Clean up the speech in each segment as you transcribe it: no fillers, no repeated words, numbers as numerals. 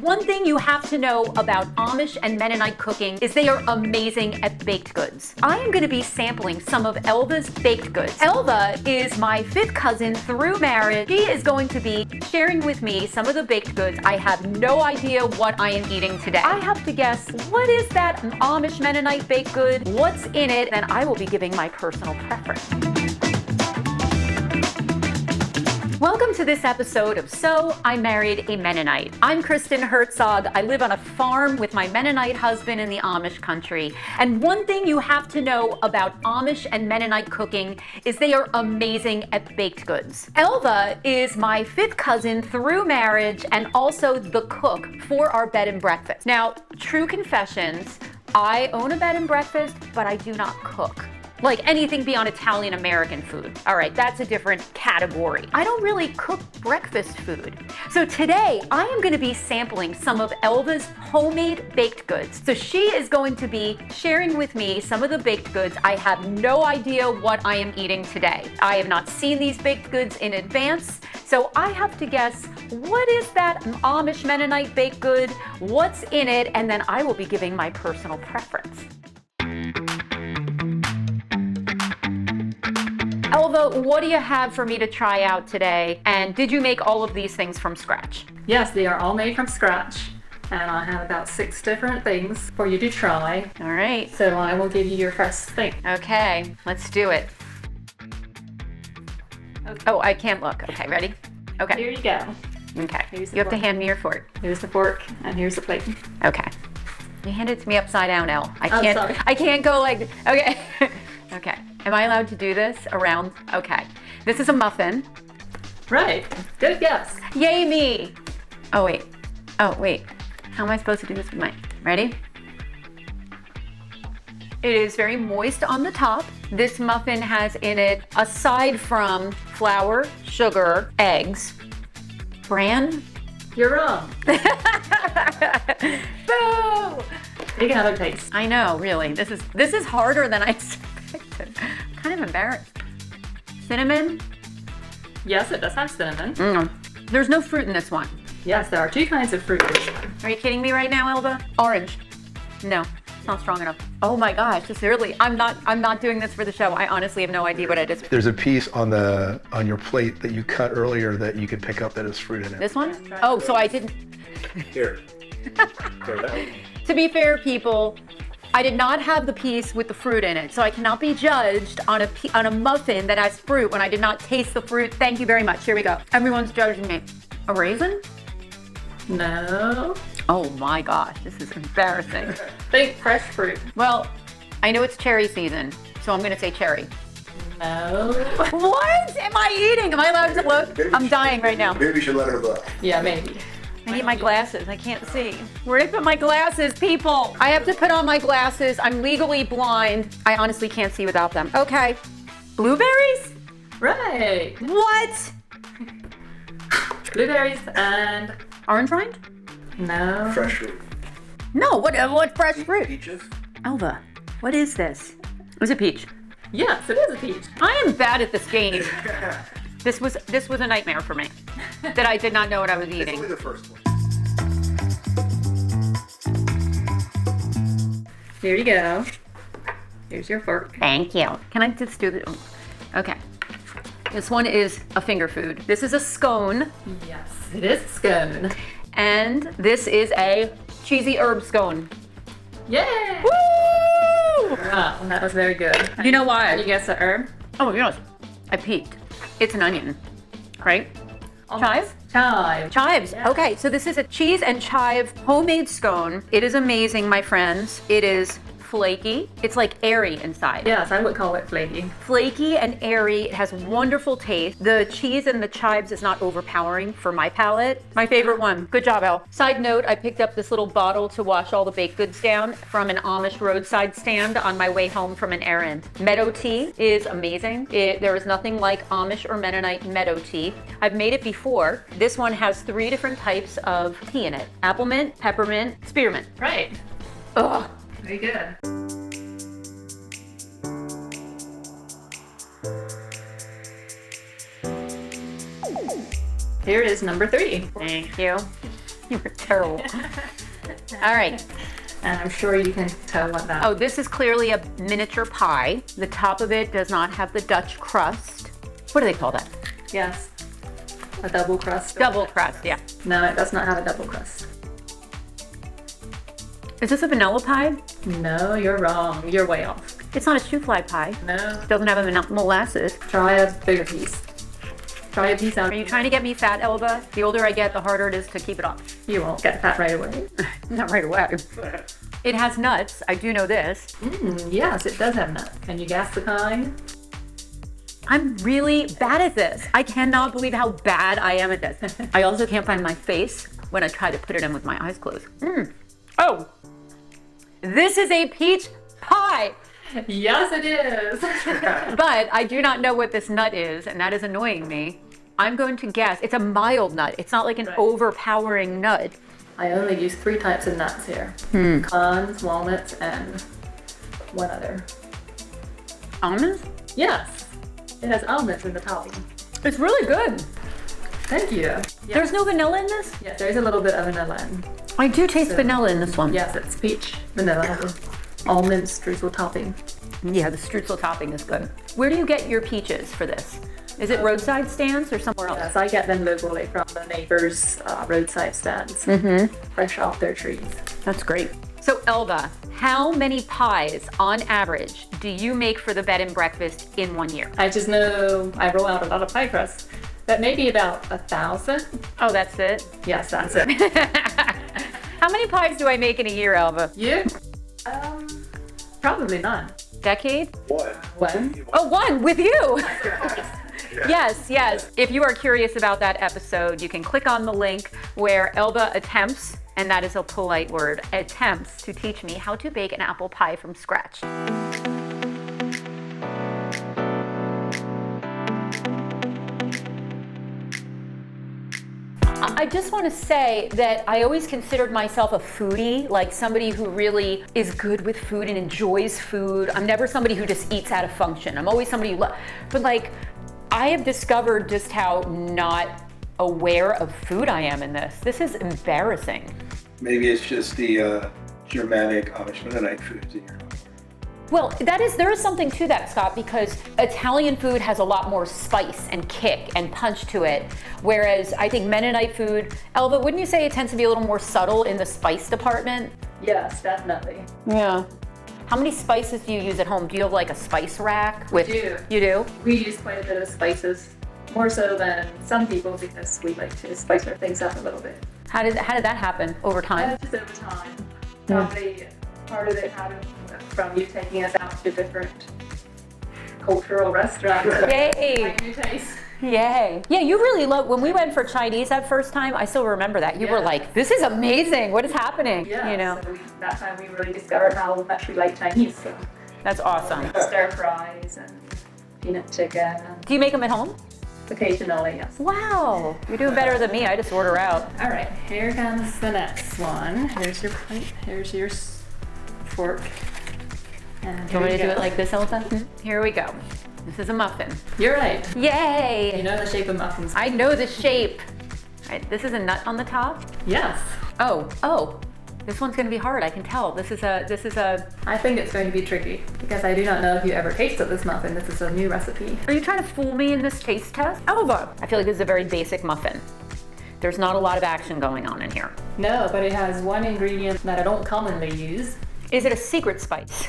One thing you have to know about Amish and Mennonite cooking is they are amazing at baked goods. I am going to be sampling some of Elva's baked goods. Elva is my fifth cousin through marriage. She is going to be sharing with me some of the baked goods. I have no idea what I am eating today. I have to guess, what is that Amish Mennonite baked good? What's in it? And I will be giving my personal preference. Welcome to this episode of So I Married a Mennonite. I'm Kristen Herzog. I live on a farm with my Mennonite husband in the Amish country. And one thing you have to know about Amish and Mennonite cooking is they are amazing at baked goods. Elva is my fifth cousin through marriage and also the cook for our bed and breakfast. Now, true confessions, I own a bed and breakfast, but I do not cook. Like anything beyond Italian American food. All right, that's a different category. I don't really cook breakfast food. So today I am going to be sampling some of Elva's homemade baked goods. So she is going to be sharing with me some of the baked goods. I have no idea what I am eating today. I have not seen these baked goods in advance. So I have to guess, what is that Amish Mennonite baked good? What's in it? And then I will be giving my personal preference. Elva, what do you have for me to try out today? And did you make all of these things from scratch? Yes, they are all made from scratch. And I have about 6 different things for you to try. All right. So I will give you your first thing. Okay, let's do it. Okay. Oh, I can't look. Okay, ready? Okay. Here you go. Okay. You have to hand me your fork. Here's the fork and here's the plate. Okay. You hand it to me upside down, Elle. Sorry. I can't go like, okay. Okay. Am I allowed to do this around? Okay. This is a muffin. Right. Good guess. Yay me. Oh, wait. How am I supposed to do this with mine? Ready? It is very moist on the top. This muffin has in it, aside from flour, sugar, eggs, bran. You're wrong. Boo! Take another taste. I know, really. This is harder than I expected. I'm kind of embarrassed. Cinnamon? Yes, it does have cinnamon. There's no fruit in this one. Yes, there are 2 kinds of fruit in this one. Are you kidding me right now, Elva? Orange. No, it's not strong enough. Oh my gosh, sincerely, I'm not doing this for the show. I honestly have no idea what it is. There's a piece on your plate that you cut earlier that you could pick up that has fruit in it. This one? Oh, so I didn't. Here. To be fair, people, I did not have the piece with the fruit in it, so I cannot be judged on a muffin that has fruit when I did not taste the fruit. Thank you very much. Here we go. Everyone's judging me. A raisin? No. Oh my gosh, this is embarrassing. Think fresh fruit. Well, I know it's cherry season, so I'm gonna say cherry. No. What am I eating? Am I allowed to look? I'm dying right now. Maybe you should let her look. Yeah, maybe. I need my glasses. I can't see. Where did I put my glasses, people? I have to put on my glasses. I'm legally blind. I honestly can't see without them. Okay. Blueberries? Right. What? Blueberries and... Orange rind? No. Fresh fruit. No, what fresh fruit? Peaches? Elva, what is this? Is it peach? Yes, it is a peach. I am bad at this game. This was a nightmare for me. That I did not know what I was It's eating. only the first one. Here you go. Here's your fork. Thank you. Can I just do this? Okay. This one is a finger food. This is a scone. Yes, it is a scone. And this is a cheesy herb scone. Yay! Woo! Wow, that was very good. You know why? You guess the herb? Oh, yes. I peeked. It's an onion, right? Chive? Chive. Chives. Yeah. Okay, so this is a cheese and chive homemade scone. It is amazing, my friends. It is flaky. It's like airy inside. Yes, I would call it flaky. Flaky and airy. It has wonderful taste. The cheese and the chives is not overpowering for my palate. My favorite one. Good job, Elle. Side note, I picked up this little bottle to wash all the baked goods down from an Amish roadside stand on my way home from an errand. Meadow tea is amazing. There is nothing like Amish or Mennonite Meadow tea. I've made it before. This one has 3 different types of tea in it. Apple mint, peppermint, spearmint. Right. Ugh. Very good. Here is number 3. Thank you. You were terrible. All right. And I'm sure you can tell what that. Oh, this is clearly a miniature pie. The top of it does not have the Dutch crust. What do they call that? Yes. A double crust. Double crust, yeah. No, it does not have a double crust. Is this a vanilla pie? No, you're wrong. You're way off. It's not a shoofly pie. No. It doesn't have a molasses. Try a bigger piece. Try a piece out. Are you trying to get me fat, Elva? The older I get, the harder it is to keep it off. You won't get that right away. Not right away. It has nuts. I do know this. Yes, it does have nuts. Can you guess the kind? I'm really bad at this. I cannot believe how bad I am at this. I also can't find my face when I try to put it in with my eyes closed. Oh, this is a peach pie. Yes, it is. But I do not know what this nut is, and that is annoying me. I'm going to guess it's a mild nut. It's not like an overpowering nut. I only use 3 types of nuts here. Pecans, walnuts, and one other. Almonds? Yes. It has almonds in the topping. It's really good. Thank you. There's no vanilla in this? Yes, there's a little bit of vanilla in. I do taste vanilla in this one. Yes, it's peach, vanilla, with almond streusel topping. Yeah, the streusel topping is good. Where do you get your peaches for this? Is it roadside stands or somewhere else? Yes, I get them locally from the neighbors' roadside stands, fresh off their trees. That's great. So Elva, how many pies on average do you make for the bed and breakfast in 1 year? I just know I roll out a lot of pie crust, but maybe about 1,000. Oh, that's it? Yes, that's it. How many pies do I make in a year, Elva? You? Probably none. Decade? One? Oh, one with you. Yes. If you are curious about that episode, you can click on the link where Elva attempts, and that is a polite word, attempts to teach me how to bake an apple pie from scratch. I just want to say that I always considered myself a foodie, like somebody who really is good with food and enjoys food. I'm never somebody who just eats out of function. I'm always somebody who but like, I have discovered just how not aware of food I am in this. This is embarrassing. Maybe it's just the Germanic Amish Mennonite foods in your house. Well, there is something to that, Scott, because Italian food has a lot more spice and kick and punch to it, whereas I think Mennonite food, Elva, wouldn't you say it tends to be a little more subtle in the spice department? Yes, definitely. Yeah. How many spices do you use at home? Do you have like a spice rack? We do. You do? We use quite a bit of spices, more so than some people because we like to spice our things up a little bit. How did that happen over time? Just over time. Probably part of it happened from you taking us out to different cultural restaurants. Yay! Like new taste. Yay. Yeah, you really love, when we went for Chinese that first time, I still remember that. You were like, this is amazing. What is happening? Yeah, you know? so that time we really discovered how much we like Chinese. So That's awesome. stir fries and peanut chicken. Do you make them at home? Occasionally, yes. Wow, you're doing better than me. I just order out. All right, here comes the next one. Here's your plate. Here's your fork. And Do you want me to do it like this, Elsa? Here we go. This is a muffin. You're right. Yay! You know the shape of muffins. I know the shape. All right, this is a nut on the top. Yes. Oh. This one's gonna be hard, I can tell. This is a. I think it's going to be tricky because I do not know if you ever tasted this muffin. This is a new recipe. Are you trying to fool me in this taste test? Elva! I feel like this is a very basic muffin. There's not a lot of action going on in here. No, but it has one ingredient that I don't commonly use. Is it a secret spice?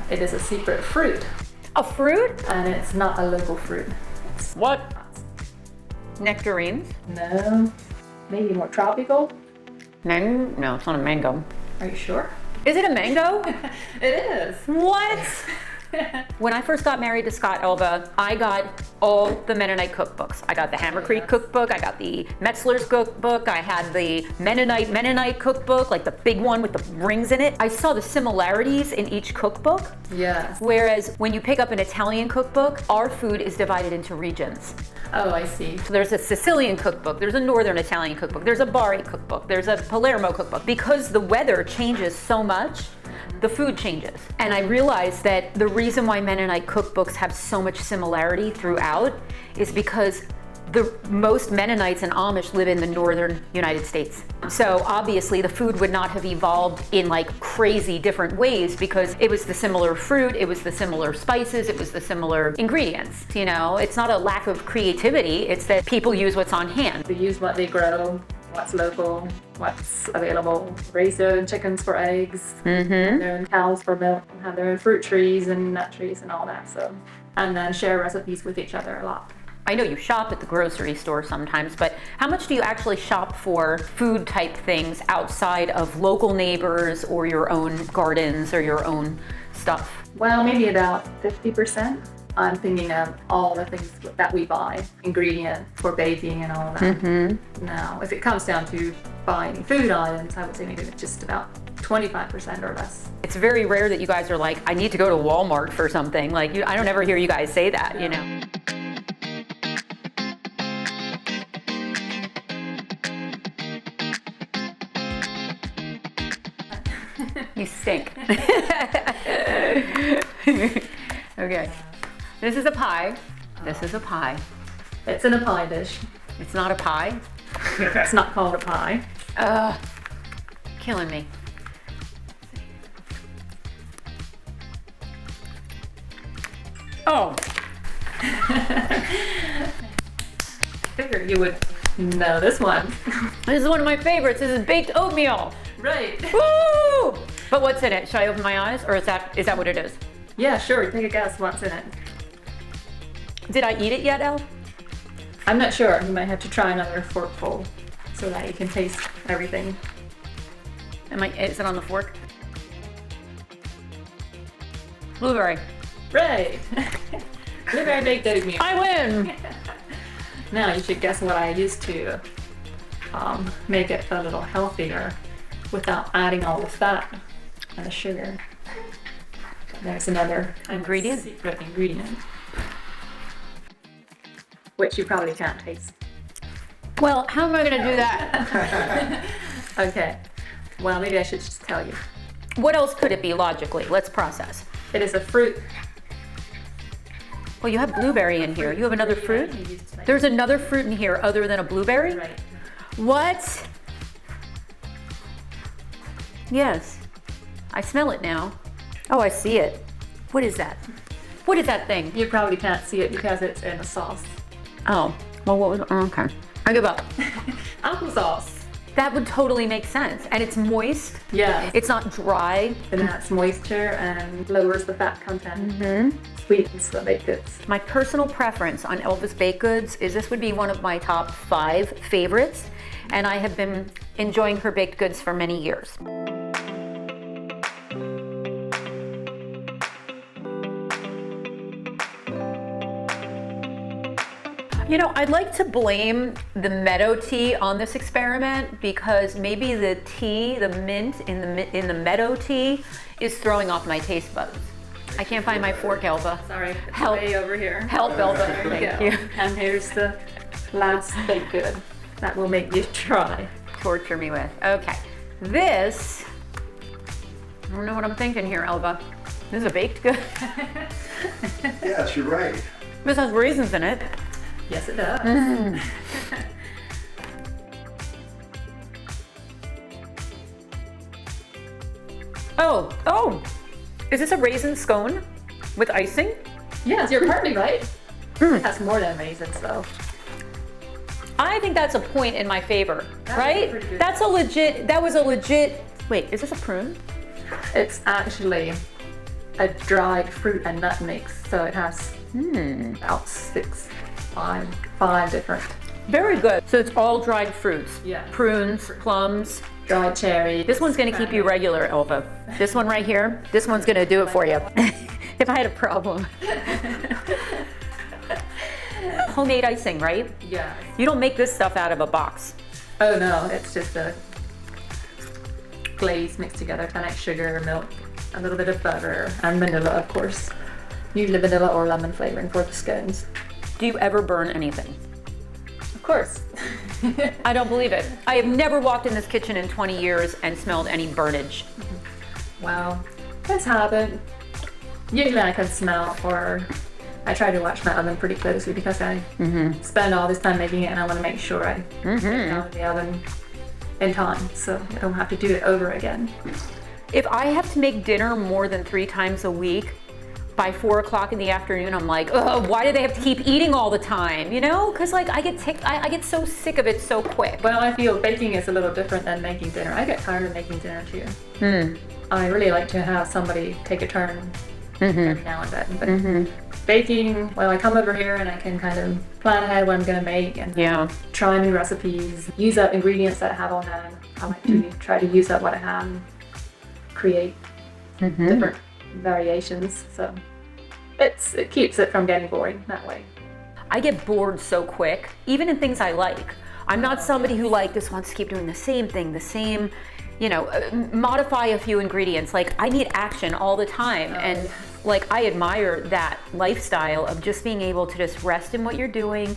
It is a secret fruit. A fruit? And it's not a local fruit. It's What? Nectarines? No. Maybe more tropical. No, it's not a mango. Are you sure? Is it a mango? It is. What? When I first got married to Scott Elva, I got all the Mennonite cookbooks. I got the Hammer Creek cookbook, I got the Metzler's cookbook, I had the Mennonite cookbook, like the big one with the rings in it. I saw the similarities in each cookbook. Yes. Whereas when you pick up an Italian cookbook, our food is divided into regions. Oh, I see. So there's a Sicilian cookbook, there's a Northern Italian cookbook, there's a Bari cookbook, there's a Palermo cookbook. Because the weather changes so much, the food changes. And I realized that the reason why Mennonite cookbooks have so much similarity throughout is because most Mennonites and Amish live in the northern United States. So obviously the food would not have evolved in like crazy different ways because it was the similar fruit, it was the similar spices, it was the similar ingredients. You know, it's not a lack of creativity, it's that people use what's on hand. They use what they grow, what's local, what's available. Raise their own chickens for eggs, their own cows for milk, and have their own fruit trees and nut trees and all that. So, and then share recipes with each other a lot. I know you shop at the grocery store sometimes, but how much do you actually shop for food type things outside of local neighbors or your own gardens or your own stuff? Well, maybe about 50%. I'm thinking of all the things that we buy, ingredients for baking and all that. Now, if it comes down to buying food items, I would say maybe just about 25% or less. It's very rare that you guys are like, I need to go to Walmart for something. Like, I don't ever hear you guys say that, you know? You stink. Okay. This is a pie. This is a pie. It's in a pie dish. It's not a pie. It's not called a pie. Killing me. Oh. Figured you would know this one. This is one of my favorites. This is baked oatmeal. Right. Woo! But what's in it? Should I open my eyes, or is that what it is? Yeah, sure. Take a guess what's in it. Did I eat it yet, Elle? I'm not sure. You might have to try another forkful so that you can taste everything. Is it on the fork? Blueberry. Right. Blueberry baked oatmeal. I win! Now you should guess what I used to make it a little healthier without adding all the fat and the sugar. There's another Ingredient? secret ingredient, which you probably can't taste. Well, how am I gonna do that? Okay. Well, maybe I should just tell you. What else could it be logically? Let's process. It is a fruit. Well, you have blueberry in here. You have another fruit? There's another fruit in here other than a blueberry? Right. What? Yes. I smell it now. Oh, I see it. What is that? What is that thing? You probably can't see it because it's in a sauce. Oh, well, what was, okay. I give up. Applesauce. That would totally make sense. And it's moist. Yeah. It's not dry. It adds moisture and lowers the fat content. Sweetens the baked goods. My personal preference on Elva's baked goods is this would be one of my top 5 favorites. And I have been enjoying her baked goods for many years. You know, I'd like to blame the Meadow tea on this experiment because maybe the tea, the mint in the Meadow tea is throwing off my taste buds. I can't find my fork, Elva. Sorry, it's Help. way over here. Help, Elva. There we Thank go. you. And here's the last baked good that will make you try. Torture me with. Okay. This, I don't know what I'm thinking here, Elva. This is a baked good. Yes, you're right. This has raisins in it. Yes, it does. Oh, is this a raisin scone with icing? Yes, you're partly right. It has more than raisins though. I think that's a point in my favor, That was right? pretty good. That was a legit, wait, is this a prune? It's actually a dried fruit and nut mix, so it has about five different Very good. So it's all dried fruits. Yeah. Prunes, plums. dried cherries. This one's gonna keep you regular, Elva. This one right here, this one's gonna do it for you. If I had a problem. Homemade icing, right? Yeah. You don't make this stuff out of a box. Oh no, it's just a glaze mixed together, kind of like sugar, milk, a little bit of butter, and vanilla, of course. Usually vanilla or lemon flavoring for the scones. Do you ever burn anything? Of course. I don't believe it. I have never walked in this kitchen in 20 years and smelled any burnage. Wow, that's happened. Usually I can smell for I try to watch my oven pretty closely because I spend all this time making it, and I want to make sure I get it out of the oven in time, so I don't have to do it over again. If I have to make dinner more than 3 times a week, by 4 o'clock in the afternoon, I'm like, oh, why do they have to keep eating all the time? You know, because like I get so sick of it so quick. Well, I feel baking is a little different than making dinner. I get tired of making dinner too. I really like to have somebody take a turn every now and then. But baking, well, I come over here and I can kind of plan ahead what I'm going to make and try new recipes, use up ingredients that I have on hand. I like to try to use up what I have and create different variations. So it keeps it from getting boring that way. I get bored so quick, even in things I like. I'm not somebody who like just wants to keep doing the same thing, the same, you know, modify a few ingredients. Like I need action all the time. And like I admire that lifestyle of just being able to just rest in what you're doing,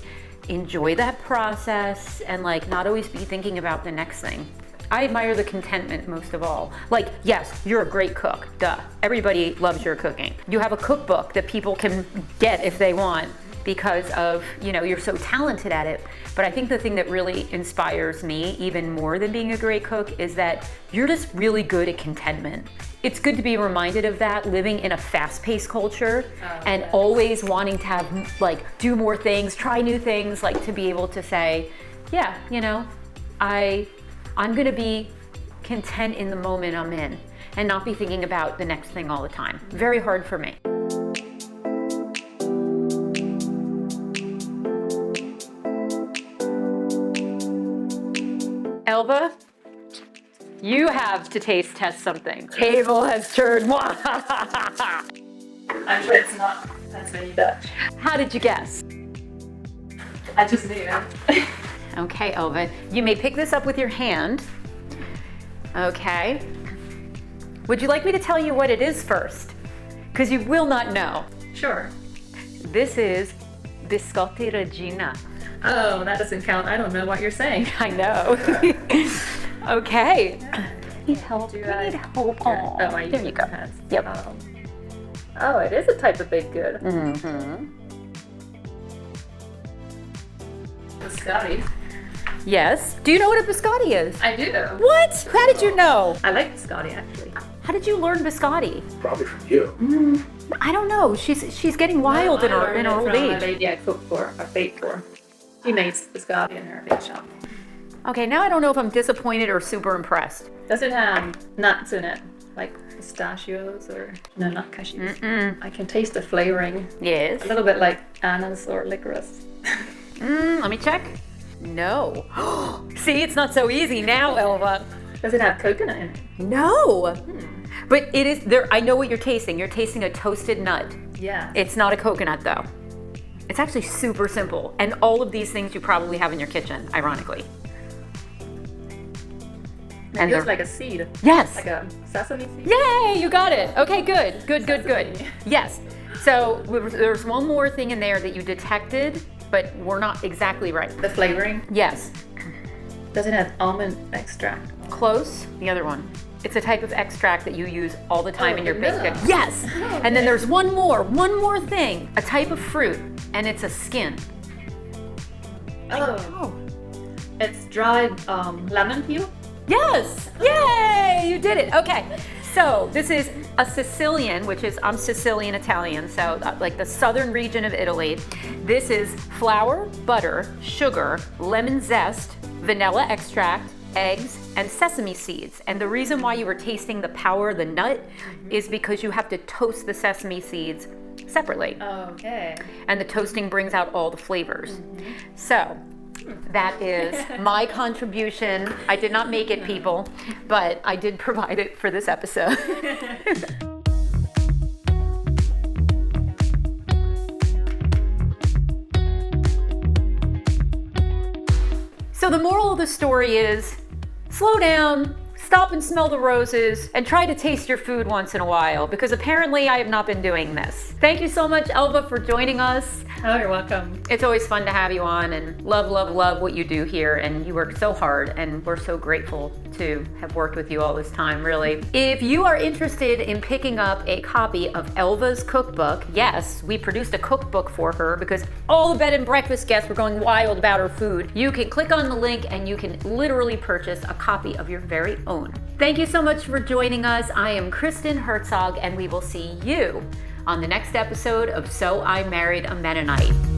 enjoy that process, and like not always be thinking about the next thing. I admire the contentment most of all. Like, yes, you're a great cook, duh. Everybody loves your cooking. You have a cookbook that people can get if they want because of, you know, you're so talented at it. But I think the thing that really inspires me even more than being a great cook is that you're just really good at contentment. It's good to be reminded of that, living in a fast-paced culture and always wanting to have, like, do more things, try new things, like to be able to say, yeah, you know, I'm gonna be content in the moment I'm in and not be thinking about the next thing all the time. Very hard for me. Elva, you have to taste test something. Table has turned. I'm sure it's not Pennsylvania Dutch. How did you guess? I just knew it. Okay, Elva, you may pick this up with your hand. Okay. Would you like me to tell you what it is first? Because you will not know. Sure. This is biscotti Regina. Oh, that doesn't count. I don't know what you're saying. I know. Okay. Need help. Do I- Need help. Oh, I There use you go. my hands. Yep. Oh, it is a type of baked good. Biscotti. Yes. Do you know what a biscotti is? I do. What? How did you know? I like biscotti actually. How did you learn biscotti? Probably from you. I don't know. She's getting wild in her old A age. lady I cook for, I bake for. She makes biscotti in her bake shop. Okay, now I don't know if I'm disappointed or super impressed. Does it have nuts in it? Like pistachios or no, not cashews? I can taste the flavoring. Yes. A little bit like anise or licorice. Let me check. No. See, it's not so easy now, Elva. Does it have coconut in it? No. But it is there. I know what you're tasting. You're tasting a toasted nut. Yeah. It's not a coconut though. It's actually super simple. And all of these things you probably have in your kitchen, ironically. It feels like a seed. Yes. Like a sesame seed. Yay, you got it. Okay, good. Good. Yes. So there's one more thing in there that you detected, but we're not exactly right. The flavoring. Yes. Does it have almond extract? Close. The other one. It's a type of extract that you use all the time in your baked vanilla. goods. Yes. And then there's one more thing. A type of fruit, and it's a skin. Oh. It's dried lemon peel. Yes! Yay! You did it. Okay. So this is a Sicilian, which is, I'm Sicilian Italian, so like the southern region of Italy. This is flour, butter, sugar, lemon zest, vanilla extract, eggs, and sesame seeds. And the reason why you were tasting the power of the nut is because you have to toast the sesame seeds separately. Okay. And the toasting brings out all the flavors. So that is my contribution. I did not make it, people, but I did provide it for this episode. So the moral of the story is slow down, stop and smell the roses and try to taste your food once in a while, because apparently I have not been doing this. Thank you so much, Elva, for joining us. Oh, you're welcome. It's always fun to have you on, and love, love, love what you do here. And you work so hard, and we're so grateful to have worked with you all this time, really. If you are interested in picking up a copy of Elva's cookbook, yes, we produced a cookbook for her because all the bed and breakfast guests were going wild about her food. You can click on the link and you can literally purchase a copy of your very own. Thank you so much for joining us. I am Kristen Herzog, and we will see you on the next episode of So I Married a Mennonite.